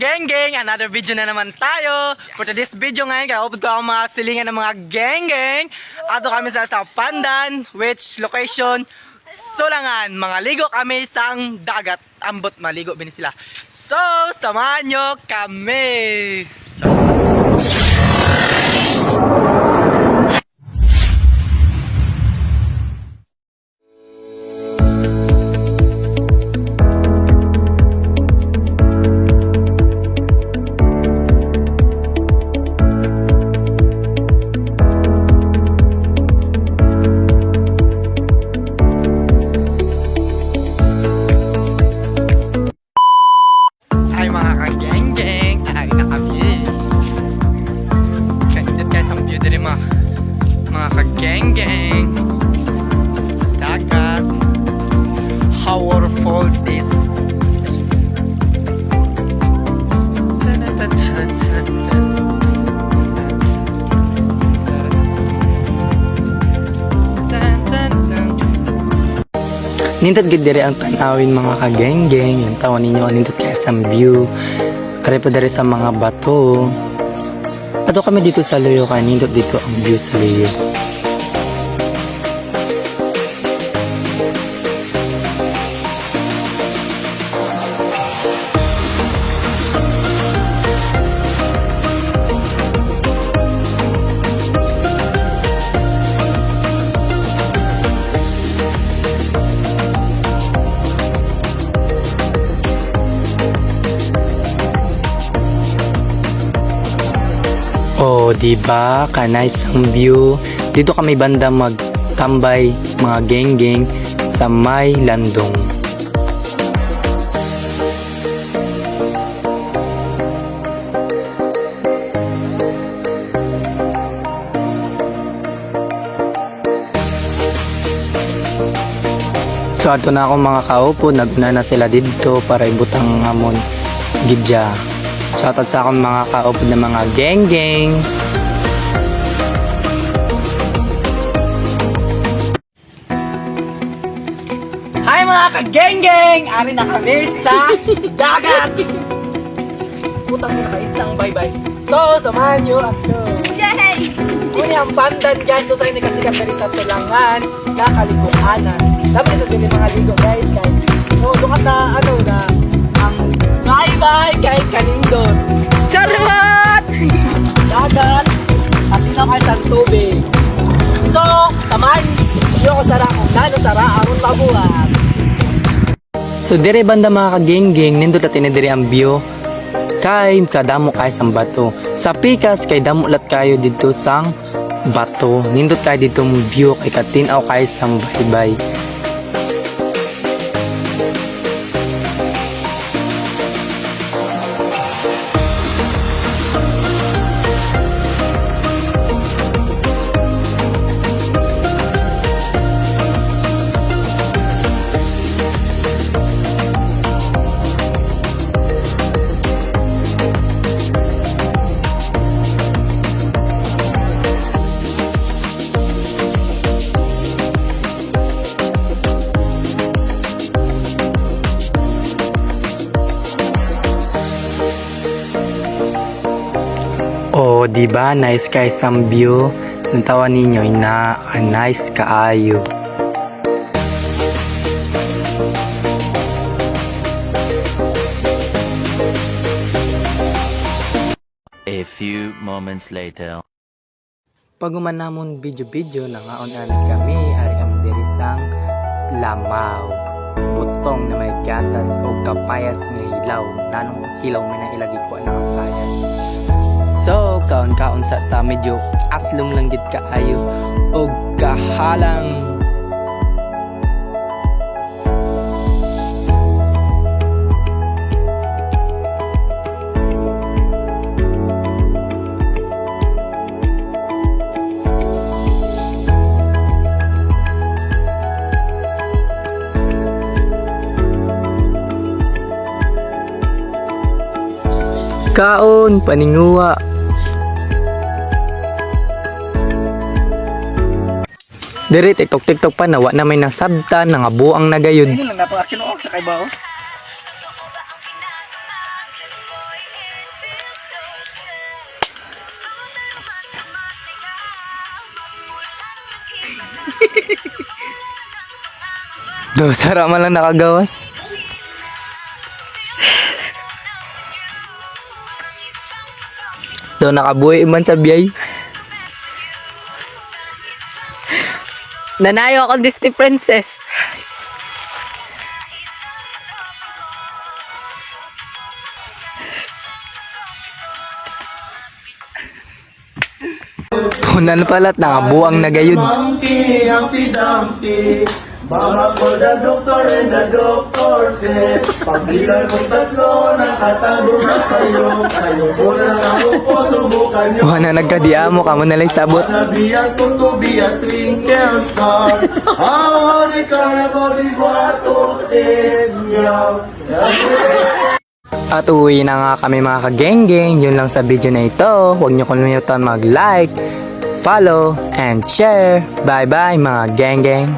ka-geng-geng, another video na naman tayo. For today's video ngayon, kaupod ko ang mga silingan ng mga geng-geng. Ato kami sa Pandan, which location, Sulangan. Mga ligo kami sa dagat. Ambot maligo bin sila. So, samahan nyo kami. Ay mga ka-geng-geng, ay na kami. Kanindot guys ang view din mga ka-geng-geng. Sa dagat. How waterfalls is. Nindot gid diri ang tanawin mga ka-geng-geng. Yung tawon ninyo nindot kaya sa view. Kare pa diri sa mga bato. Ato kami dito sa Luyo kaya nindot dito ang view sa Luyo. Oh, diba? Ka-nice ang view. Dito kami banda magtambay mga geng-geng sa may landong. So ato na ako mga kaupo, naguna na sila dito para ibutang amon gidya. Shoutout sa akong mga kaupo na mga geng-geng. Hi mga ka-geng-geng! Ari na kami sa dagat! Putang na kaitang bye-bye. So, samahan nyo at yay! Kuni ang Pandan guys. So, sa inyo kasi kami sa Sulangan na kaliguanan. Dapat ito din yung mga ligo guys. So, lukat na na ang bye-bye kay Kanindot. Charot! Dagat at tinaw kayo sa tubig. So, samahan nyo ko sara kung nano sara ang mabuhat. So, dire banda mga ka-geng-geng, nindot at inidiri ang view. Kay kadamo kayo sa bato. Sa pikas, kay damulat kayo dito sang bato. Nindot kayo dito ang view, kay katinaw kayo sa baybay. Oh, diba? Nice kay some view. Nantawa ninyo na nice kaayo. A few moments later. Paguman namon video-video nangaon-anan kami ari ang diri sang Lamaw. Butong na may gatas o kapayas nga hilaw. Nanong hilaw may na ilagi ko na kapayas. So, kaon-kaon sa ta medyo aslom lang gid kaayo og kahalang. Kaon, paninguwa. Diri tiktok pa nawa na may nasabtan nga buang nagayod. Ano lang napaka kinuok sa kay bao? Do, sarap man lang nakagawas. Do, nakabuhi man sa biyay. Nanayo ako Disney princess. Punan pala't nakabuang na gayud. Monkey, Humpty Dumpty. Mama called the doctor and the doctor said, pagbilang kong tatlo, nakatago na kayo. Kayo po na ako po, subukan nyo. Wala na nagkadiamo ka mo nalay sabot. Nabiyan ko to be a twinkle star. How the carnival is what to At uwi na nga kami mga kagenggeng. Yun lang sa video na ito. Huwag niyo kalimutan mag-like, follow, and share. Bye bye mga genggeng.